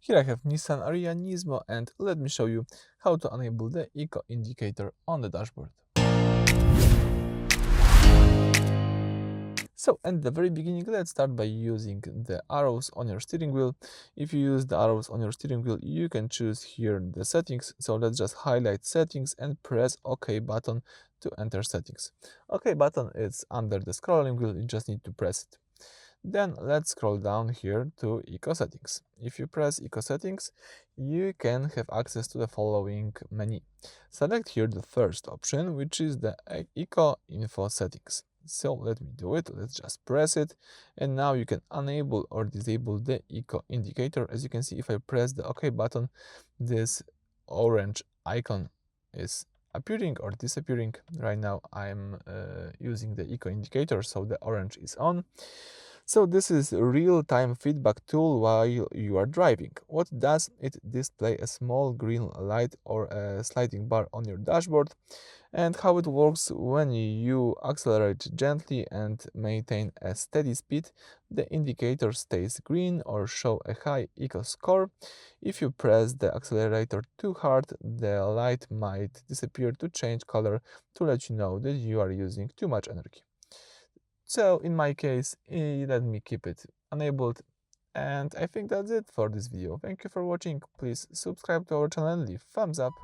Here I have Nissan Ariya Nismo, and let me show you how to enable the eco indicator on the dashboard. So at the very beginning, let's start by using the arrows on your steering wheel. If you use the arrows on your steering wheel, you can choose here the settings. So let's just highlight settings and press OK button to enter settings. OK button is under the scrolling wheel, you just need to press it. Then let's scroll down here to Eco Settings. If you press Eco Settings, you can have access to the following menu. Select here the first option, which is the Eco Info Settings. So let me do it. Let's just press it. And now you can enable or disable the Eco indicator. As you can see, if I press the OK button, this orange icon is appearing or disappearing. Right now I'm using the eco indicator, so the orange is on. So this is a real-time feedback tool while you are driving. What does it display? A small green light or a sliding bar on your dashboard, and how it works: when you accelerate gently and maintain a steady speed, the indicator stays green or show a high eco score. If you press the accelerator too hard, the light might disappear to change color to let you know that you are using too much energy. So in my case, let me keep it enabled. And I think that's it for this video. Thank you for watching. Please subscribe to our channel and leave thumbs up.